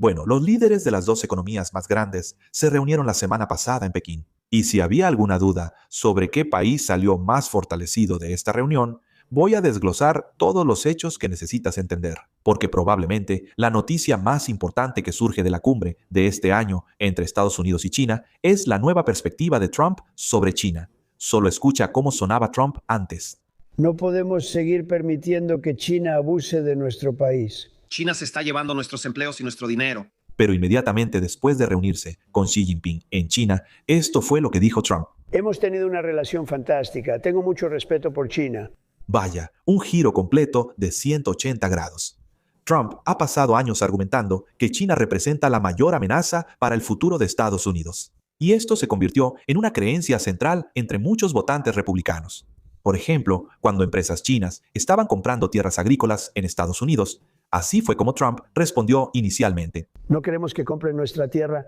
Bueno, los líderes de las dos economías más grandes se reunieron la semana pasada en Pekín. Y si había alguna duda sobre qué país salió más fortalecido de esta reunión, voy a desglosar todos los hechos que necesitas entender, porque probablemente la noticia más importante que surge de la cumbre de este año entre Estados Unidos y China es la nueva perspectiva de Trump sobre China. Solo escucha cómo sonaba Trump antes. No podemos seguir permitiendo que China abuse de nuestro país. China se está llevando nuestros empleos y nuestro dinero. Pero inmediatamente después de reunirse con Xi Jinping en China, esto fue lo que dijo Trump. Hemos tenido una relación fantástica. Tengo mucho respeto por China. Vaya, un giro completo de 180 grados. Trump ha pasado años argumentando que China representa la mayor amenaza para el futuro de Estados Unidos. Y esto se convirtió en una creencia central entre muchos votantes republicanos. Por ejemplo, cuando empresas chinas estaban comprando tierras agrícolas en Estados Unidos, así fue como Trump respondió inicialmente. No queremos que compren nuestra tierra.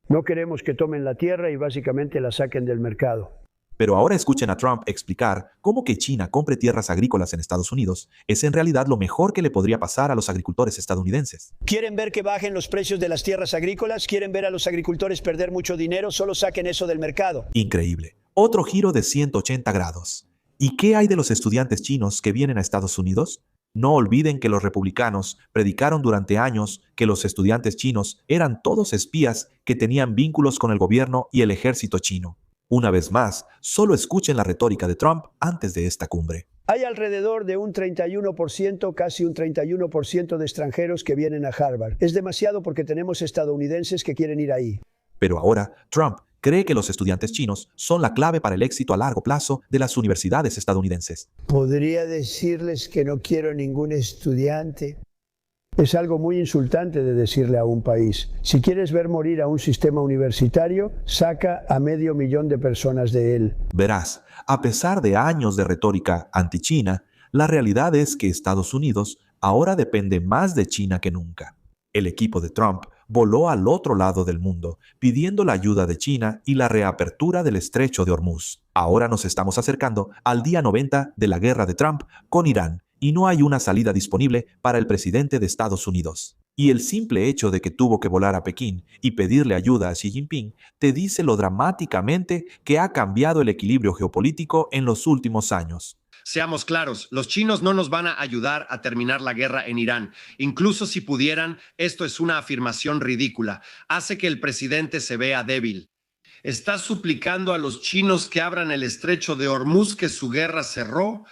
No queremos que tomen la tierra y básicamente la saquen del mercado. Pero ahora escuchen a Trump explicar cómo que China compre tierras agrícolas en Estados Unidos es en realidad lo mejor que le podría pasar a los agricultores estadounidenses. ¿Quieren ver que bajen los precios de las tierras agrícolas? ¿Quieren ver a los agricultores perder mucho dinero? Solo saquen eso del mercado. Increíble. Otro giro de 180 grados. ¿Y qué hay de los estudiantes chinos que vienen a Estados Unidos? No olviden que los republicanos predicaron durante años que los estudiantes chinos eran todos espías que tenían vínculos con el gobierno y el ejército chino. Una vez más, solo escuchen la retórica de Trump antes de esta cumbre. Hay alrededor de un 31%, casi un 31% de extranjeros que vienen a Harvard. Es demasiado porque tenemos estadounidenses que quieren ir ahí. Pero ahora, Trump cree que los estudiantes chinos son la clave para el éxito a largo plazo de las universidades estadounidenses. Podría decirles que no quiero ningún estudiante. Es algo muy insultante de decirle a un país. Si quieres ver morir a un sistema universitario, saca a 500.000 de personas de él. Verás, a pesar de años de retórica anti-China, la realidad es que Estados Unidos ahora depende más de China que nunca. El equipo de Trump voló al otro lado del mundo, pidiendo la ayuda de China y la reapertura del estrecho de Hormuz. Ahora nos estamos acercando al día 90 de la guerra de Trump con Irán, y no hay una salida disponible para el presidente de Estados Unidos. Y el simple hecho de que tuvo que volar a Pekín y pedirle ayuda a Xi Jinping te dice lo dramáticamente que ha cambiado el equilibrio geopolítico en los últimos años. Seamos claros, los chinos no nos van a ayudar a terminar la guerra en Irán. Incluso si pudieran, esto es una afirmación ridícula. Hace que el presidente se vea débil. ¿Está suplicando a los chinos que abran el estrecho de Hormuz que su guerra cerró?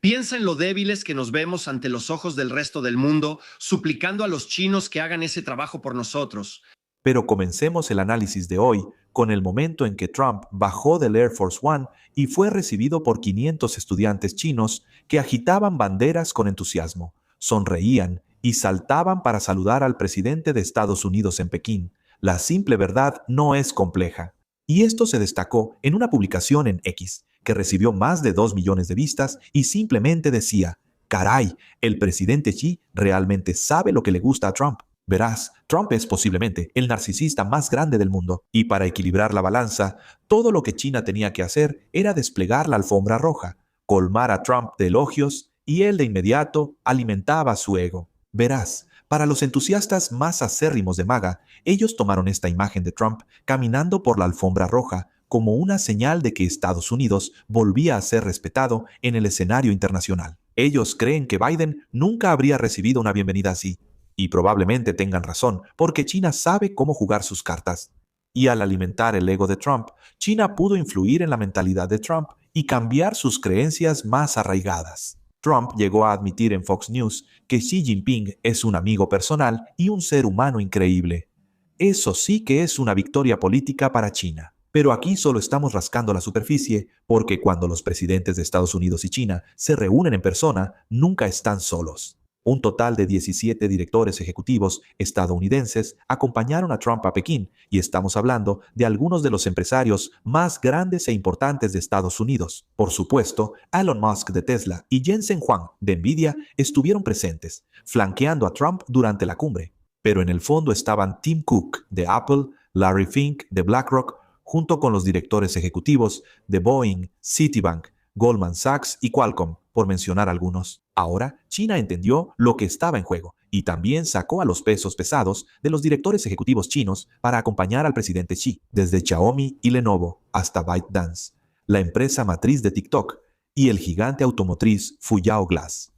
Piensa en lo débiles que nos vemos ante los ojos del resto del mundo, suplicando a los chinos que hagan ese trabajo por nosotros. Pero comencemos el análisis de hoy con el momento en que Trump bajó del Air Force One y fue recibido por 500 estudiantes chinos que agitaban banderas con entusiasmo, sonreían y saltaban para saludar al presidente de Estados Unidos en Pekín. La simple verdad no es compleja. Y esto se destacó en una publicación en X, que recibió más de 2 millones de vistas y simplemente decía: «Caray, el presidente Xi realmente sabe lo que le gusta a Trump». Verás, Trump es posiblemente el narcisista más grande del mundo, y para equilibrar la balanza, todo lo que China tenía que hacer era desplegar la alfombra roja, colmar a Trump de elogios, y él de inmediato alimentaba su ego. Verás, para los entusiastas más acérrimos de MAGA, ellos tomaron esta imagen de Trump caminando por la alfombra roja como una señal de que Estados Unidos volvía a ser respetado en el escenario internacional. Ellos creen que Biden nunca habría recibido una bienvenida así. Y probablemente tengan razón, porque China sabe cómo jugar sus cartas. Y al alimentar el ego de Trump, China pudo influir en la mentalidad de Trump y cambiar sus creencias más arraigadas. Trump llegó a admitir en Fox News que Xi Jinping es un amigo personal y un ser humano increíble. Eso sí que es una victoria política para China. Pero aquí solo estamos rascando la superficie, porque cuando los presidentes de Estados Unidos y China se reúnen en persona, nunca están solos. Un total de 17 directores ejecutivos estadounidenses acompañaron a Trump a Pekín, y estamos hablando de algunos de los empresarios más grandes e importantes de Estados Unidos. Por supuesto, Elon Musk de Tesla y Jensen Huang de Nvidia estuvieron presentes, flanqueando a Trump durante la cumbre. Pero en el fondo estaban Tim Cook de Apple, Larry Fink de BlackRock, junto con los directores ejecutivos de Boeing, Citibank, Goldman Sachs y Qualcomm, por mencionar algunos. Ahora, China entendió lo que estaba en juego y también sacó a los pesos pesados de los directores ejecutivos chinos para acompañar al presidente Xi, desde Xiaomi y Lenovo hasta ByteDance, la empresa matriz de TikTok, y el gigante automotriz Fuyao Glass.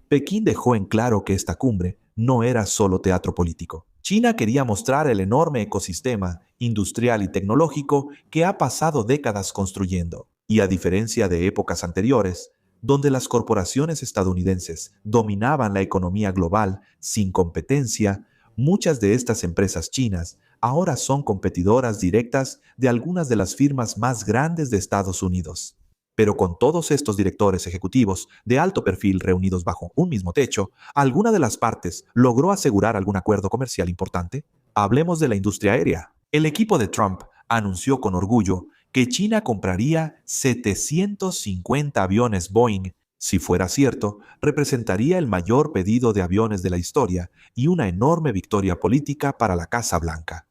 Pekín dejó en claro que esta cumbre no era solo teatro político. China quería mostrar el enorme ecosistema industrial y tecnológico que ha pasado décadas construyendo, y a diferencia de épocas anteriores, donde las corporaciones estadounidenses dominaban la economía global sin competencia, muchas de estas empresas chinas ahora son competidoras directas de algunas de las firmas más grandes de Estados Unidos. Pero con todos estos directores ejecutivos de alto perfil reunidos bajo un mismo techo, ¿alguna de las partes logró asegurar algún acuerdo comercial importante? Hablemos de la industria aérea. El equipo de Trump anunció con orgullo que China compraría 750 aviones Boeing. Si fuera cierto, representaría el mayor pedido de aviones de la historia y una enorme victoria política para la Casa Blanca.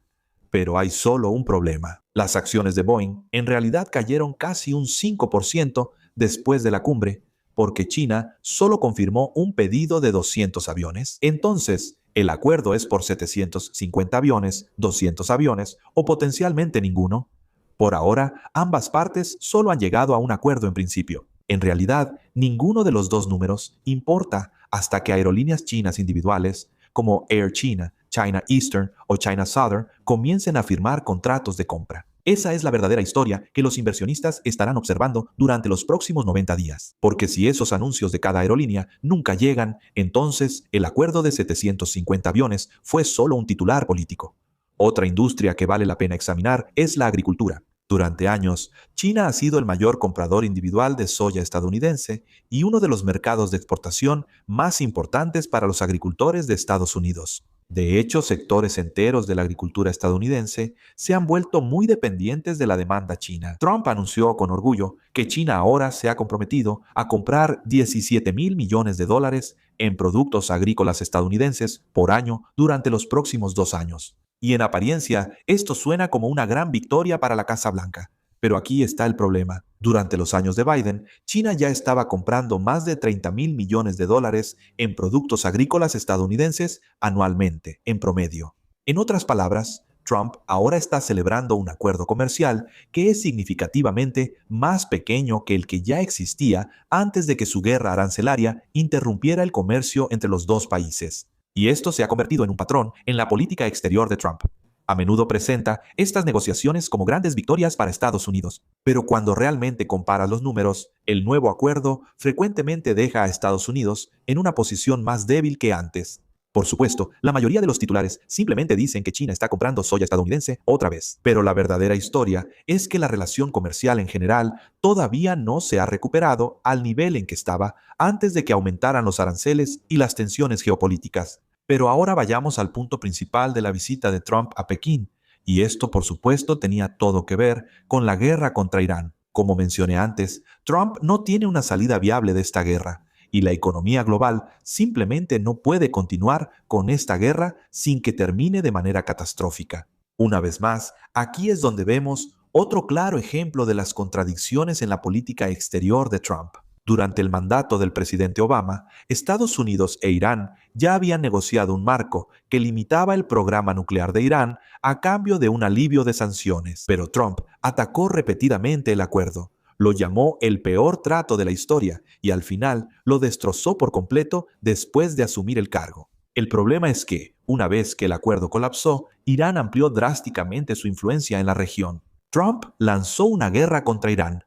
Pero hay solo un problema. Las acciones de Boeing en realidad cayeron casi un 5% después de la cumbre, porque China solo confirmó un pedido de 200 aviones. Entonces, ¿el acuerdo es por 750 aviones, 200 aviones o potencialmente ninguno? Por ahora, ambas partes solo han llegado a un acuerdo en principio. En realidad, ninguno de los dos números importa hasta que aerolíneas chinas individuales, como Air China, China Eastern o China Southern, comiencen a firmar contratos de compra. Esa es la verdadera historia que los inversionistas estarán observando durante los próximos 90 días. Porque si esos anuncios de cada aerolínea nunca llegan, entonces el acuerdo de 750 aviones fue solo un titular político. Otra industria que vale la pena examinar es la agricultura. Durante años, China ha sido el mayor comprador individual de soya estadounidense y uno de los mercados de exportación más importantes para los agricultores de Estados Unidos. De hecho, sectores enteros de la agricultura estadounidense se han vuelto muy dependientes de la demanda china. Trump anunció con orgullo que China ahora se ha comprometido a comprar $17,000 millones en productos agrícolas estadounidenses por año durante los próximos 2 años. Y en apariencia, esto suena como una gran victoria para la Casa Blanca. Pero aquí está el problema. Durante los años de Biden, China ya estaba comprando más de $30,000 millones en productos agrícolas estadounidenses anualmente, en promedio. En otras palabras, Trump ahora está celebrando un acuerdo comercial que es significativamente más pequeño que el que ya existía antes de que su guerra arancelaria interrumpiera el comercio entre los dos países. Y esto se ha convertido en un patrón en la política exterior de Trump. A menudo presenta estas negociaciones como grandes victorias para Estados Unidos. Pero cuando realmente comparas los números, el nuevo acuerdo frecuentemente deja a Estados Unidos en una posición más débil que antes. Por supuesto, la mayoría de los titulares simplemente dicen que China está comprando soya estadounidense otra vez. Pero la verdadera historia es que la relación comercial en general todavía no se ha recuperado al nivel en que estaba antes de que aumentaran los aranceles y las tensiones geopolíticas. Pero ahora vayamos al punto principal de la visita de Trump a Pekín, y esto por supuesto tenía todo que ver con la guerra contra Irán. Como mencioné antes, Trump no tiene una salida viable de esta guerra, y la economía global simplemente no puede continuar con esta guerra sin que termine de manera catastrófica. Una vez más, aquí es donde vemos otro claro ejemplo de las contradicciones en la política exterior de Trump. Durante el mandato del presidente Obama, Estados Unidos e Irán ya habían negociado un marco que limitaba el programa nuclear de Irán a cambio de un alivio de sanciones. Pero Trump atacó repetidamente el acuerdo, lo llamó el peor trato de la historia y al final lo destrozó por completo después de asumir el cargo. El problema es que, una vez que el acuerdo colapsó, Irán amplió drásticamente su influencia en la región. Trump lanzó una guerra contra Irán,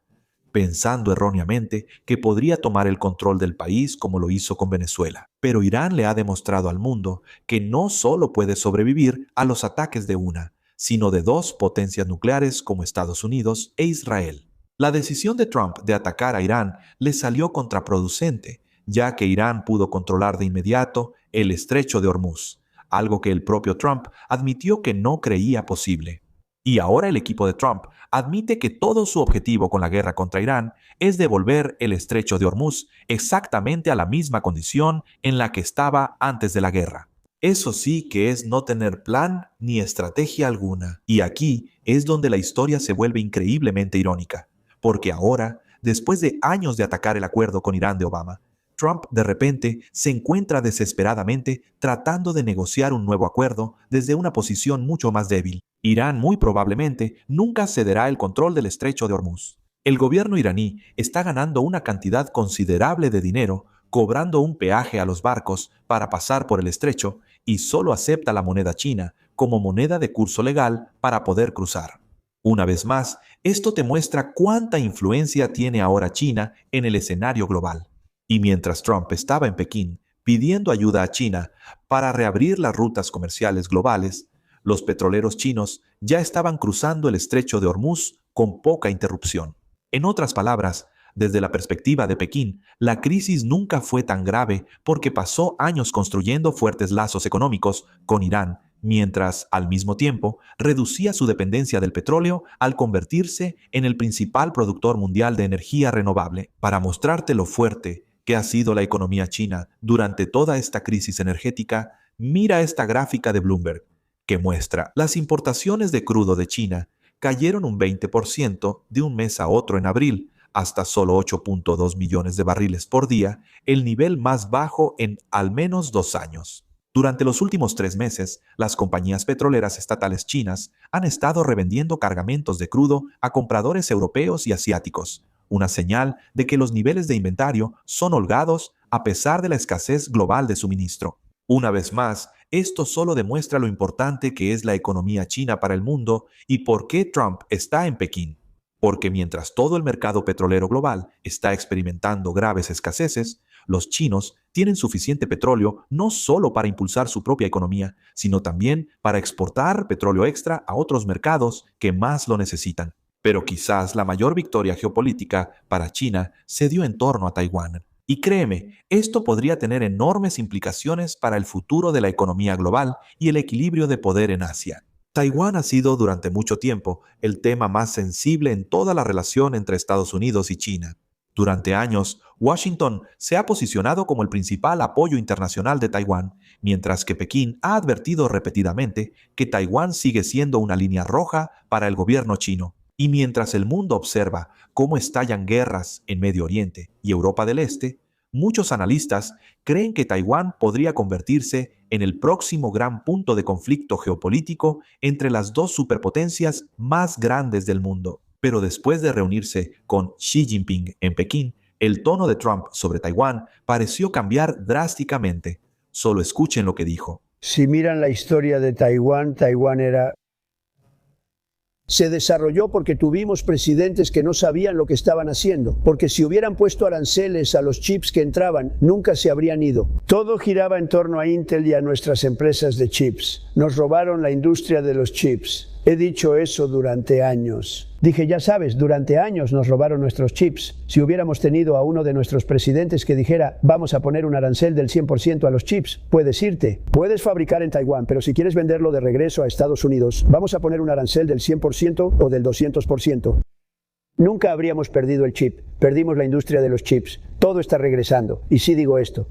pensando erróneamente que podría tomar el control del país como lo hizo con Venezuela. Pero Irán le ha demostrado al mundo que no solo puede sobrevivir a los ataques de una, sino de dos potencias nucleares como Estados Unidos e Israel. La decisión de Trump de atacar a Irán le salió contraproducente, ya que Irán pudo controlar de inmediato el estrecho de Hormuz, algo que el propio Trump admitió que no creía posible. Y ahora el equipo de Trump admite que todo su objetivo con la guerra contra Irán es devolver el estrecho de Hormuz exactamente a la misma condición en la que estaba antes de la guerra. Eso sí que es no tener plan ni estrategia alguna. Y aquí es donde la historia se vuelve increíblemente irónica, porque ahora, después de años de atacar el acuerdo con Irán de Obama, Trump de repente se encuentra desesperadamente tratando de negociar un nuevo acuerdo desde una posición mucho más débil. Irán muy probablemente nunca cederá el control del estrecho de Hormuz. El gobierno iraní está ganando una cantidad considerable de dinero cobrando un peaje a los barcos para pasar por el estrecho y solo acepta la moneda china como moneda de curso legal para poder cruzar. Una vez más, esto te muestra cuánta influencia tiene ahora China en el escenario global. Y mientras Trump estaba en Pekín pidiendo ayuda a China para reabrir las rutas comerciales globales, los petroleros chinos ya estaban cruzando el estrecho de Hormuz con poca interrupción. En otras palabras, desde la perspectiva de Pekín, la crisis nunca fue tan grave porque pasó años construyendo fuertes lazos económicos con Irán, mientras, al mismo tiempo, reducía su dependencia del petróleo al convertirse en el principal productor mundial de energía renovable. Para mostrarte lo fuerte que ha sido la economía china durante toda esta crisis energética, mira esta gráfica de Bloomberg, que muestra las importaciones de crudo de China cayeron un 20% de un mes a otro en abril, hasta solo 8.2 millones de barriles por día, el nivel más bajo en al menos 2 años. Durante los últimos 3 meses, las compañías petroleras estatales chinas han estado revendiendo cargamentos de crudo a compradores europeos y asiáticos, una señal de que los niveles de inventario son holgados a pesar de la escasez global de suministro. Una vez más, esto solo demuestra lo importante que es la economía china para el mundo y por qué Trump está en Pekín. Porque mientras todo el mercado petrolero global está experimentando graves escaseces, los chinos tienen suficiente petróleo no solo para impulsar su propia economía, sino también para exportar petróleo extra a otros mercados que más lo necesitan. Pero quizás la mayor victoria geopolítica para China se dio en torno a Taiwán. Y créeme, esto podría tener enormes implicaciones para el futuro de la economía global y el equilibrio de poder en Asia. Taiwán ha sido durante mucho tiempo el tema más sensible en toda la relación entre Estados Unidos y China. Durante años, Washington se ha posicionado como el principal apoyo internacional de Taiwán, mientras que Pekín ha advertido repetidamente que Taiwán sigue siendo una línea roja para el gobierno chino. Y mientras el mundo observa cómo estallan guerras en Medio Oriente y Europa del Este, muchos analistas creen que Taiwán podría convertirse en el próximo gran punto de conflicto geopolítico entre las dos superpotencias más grandes del mundo. Pero después de reunirse con Xi Jinping en Pekín, el tono de Trump sobre Taiwán pareció cambiar drásticamente. Solo escuchen lo que dijo. Si miran la historia de Taiwán, se desarrolló porque tuvimos presidentes que no sabían lo que estaban haciendo, porque si hubieran puesto aranceles a los chips que entraban, nunca se habrían ido. Todo giraba en torno a Intel y a nuestras empresas de chips. Nos robaron la industria de los chips. He dicho eso durante años. Dije, ya sabes, durante años nos robaron nuestros chips. Si hubiéramos tenido a uno de nuestros presidentes que dijera, vamos a poner un arancel del 100% a los chips, puedes irte. Puedes fabricar en Taiwán, pero si quieres venderlo de regreso a Estados Unidos, vamos a poner un arancel del 100% o del 200%. Nunca habríamos perdido el chip. Perdimos la industria de los chips. Todo está regresando. Y sí digo esto.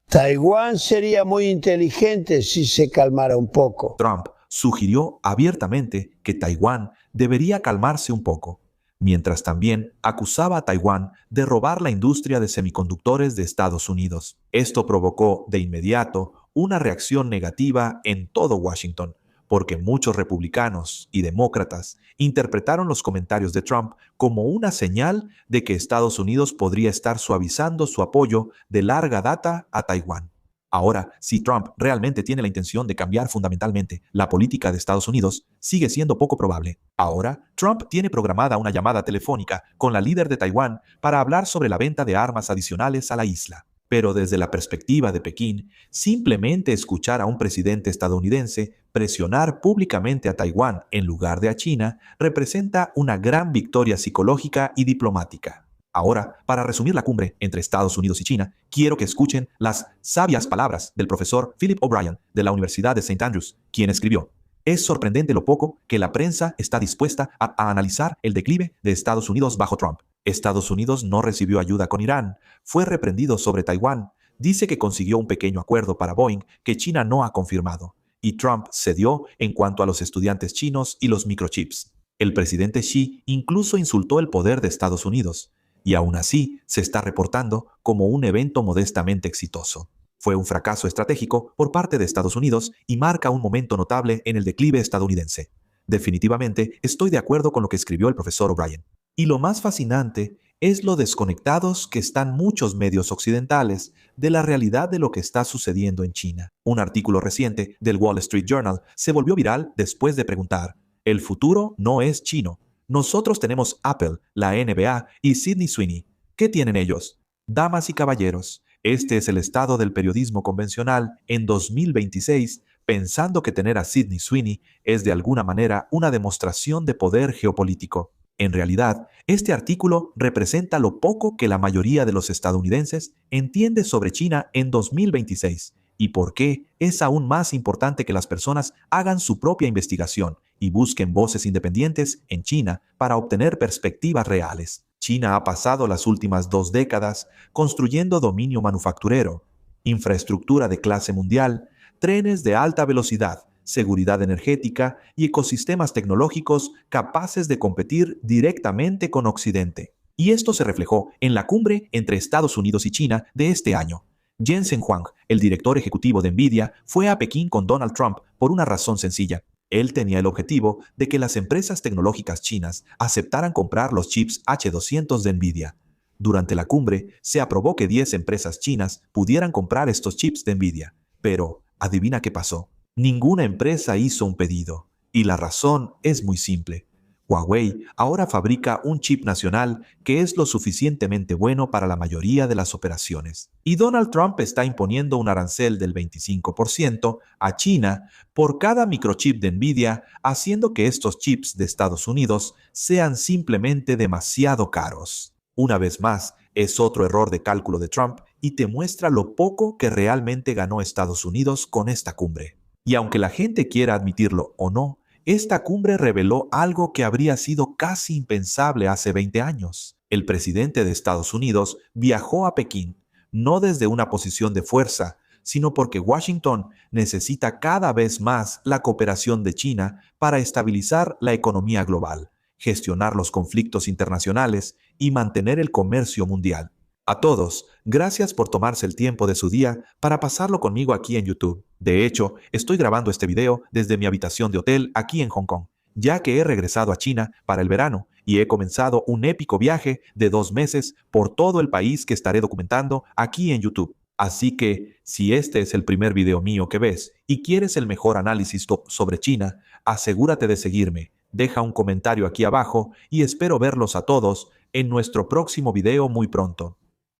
Taiwán sería muy inteligente si se calmara un poco. Trump sugirió abiertamente que Taiwán debería calmarse un poco, mientras también acusaba a Taiwán de robar la industria de semiconductores de Estados Unidos. Esto provocó de inmediato una reacción negativa en todo Washington, porque muchos republicanos y demócratas interpretaron los comentarios de Trump como una señal de que Estados Unidos podría estar suavizando su apoyo de larga data a Taiwán. Ahora, si Trump realmente tiene la intención de cambiar fundamentalmente la política de Estados Unidos, sigue siendo poco probable. Ahora, Trump tiene programada una llamada telefónica con la líder de Taiwán para hablar sobre la venta de armas adicionales a la isla. Pero desde la perspectiva de Pekín, simplemente escuchar a un presidente estadounidense presionar públicamente a Taiwán en lugar de a China representa una gran victoria psicológica y diplomática. Ahora, para resumir la cumbre entre Estados Unidos y China, quiero que escuchen las sabias palabras del profesor Philip O'Brien de la Universidad de St. Andrews, quien escribió: es sorprendente lo poco que la prensa está dispuesta a analizar el declive de Estados Unidos bajo Trump. Estados Unidos no recibió ayuda con Irán, fue reprendido sobre Taiwán, dice que consiguió un pequeño acuerdo para Boeing que China no ha confirmado, y Trump cedió en cuanto a los estudiantes chinos y los microchips. El presidente Xi incluso insultó el poder de Estados Unidos. y aún así se está reportando como un evento modestamente exitoso. Fue un fracaso estratégico por parte de Estados Unidos y marca un momento notable en el declive estadounidense. Definitivamente estoy de acuerdo con lo que escribió el profesor O'Brien. Y lo más fascinante es lo desconectados que están muchos medios occidentales de la realidad de lo que está sucediendo en China. Un artículo reciente del Wall Street Journal se volvió viral después de preguntar: ¿el futuro no es chino? Nosotros tenemos Apple, la NBA y Sydney Sweeney. ¿Qué tienen ellos? Damas y caballeros, este es el estado del periodismo convencional en 2026, pensando que tener a Sydney Sweeney es de alguna manera una demostración de poder geopolítico. En realidad, este artículo representa lo poco que la mayoría de los estadounidenses entiende sobre China en 2026 y por qué es aún más importante que las personas hagan su propia investigación y busquen voces independientes en China para obtener perspectivas reales. China ha pasado las últimas 2 décadas construyendo dominio manufacturero, infraestructura de clase mundial, trenes de alta velocidad, seguridad energética y ecosistemas tecnológicos capaces de competir directamente con Occidente. Y esto se reflejó en la cumbre entre Estados Unidos y China de este año. Jensen Huang, el director ejecutivo de Nvidia, fue a Pekín con Donald Trump por una razón sencilla. Él tenía el objetivo de que las empresas tecnológicas chinas aceptaran comprar los chips H200 de Nvidia. Durante la cumbre, se aprobó que 10 empresas chinas pudieran comprar estos chips de Nvidia. Pero, adivina qué pasó. Ninguna empresa hizo un pedido. Y la razón es muy simple. Huawei ahora fabrica un chip nacional que es lo suficientemente bueno para la mayoría de las operaciones. Y Donald Trump está imponiendo un arancel del 25% a China por cada microchip de Nvidia, haciendo que estos chips de Estados Unidos sean simplemente demasiado caros. Una vez más, es otro error de cálculo de Trump y te muestra lo poco que realmente ganó Estados Unidos con esta cumbre. Y aunque la gente quiera admitirlo o no, esta cumbre reveló algo que habría sido casi impensable hace 20 años. El presidente de Estados Unidos viajó a Pekín, no desde una posición de fuerza, sino porque Washington necesita cada vez más la cooperación de China para estabilizar la economía global, gestionar los conflictos internacionales y mantener el comercio mundial. A todos, gracias por tomarse el tiempo de su día para pasarlo conmigo aquí en YouTube. De hecho, estoy grabando este video desde mi habitación de hotel aquí en Hong Kong, ya que he regresado a China para el verano y he comenzado un épico viaje de 2 meses por todo el país que estaré documentando aquí en YouTube. Así que, si este es el primer video mío que ves y quieres el mejor análisis sobre China, asegúrate de seguirme, deja un comentario aquí abajo y espero verlos a todos en nuestro próximo video muy pronto.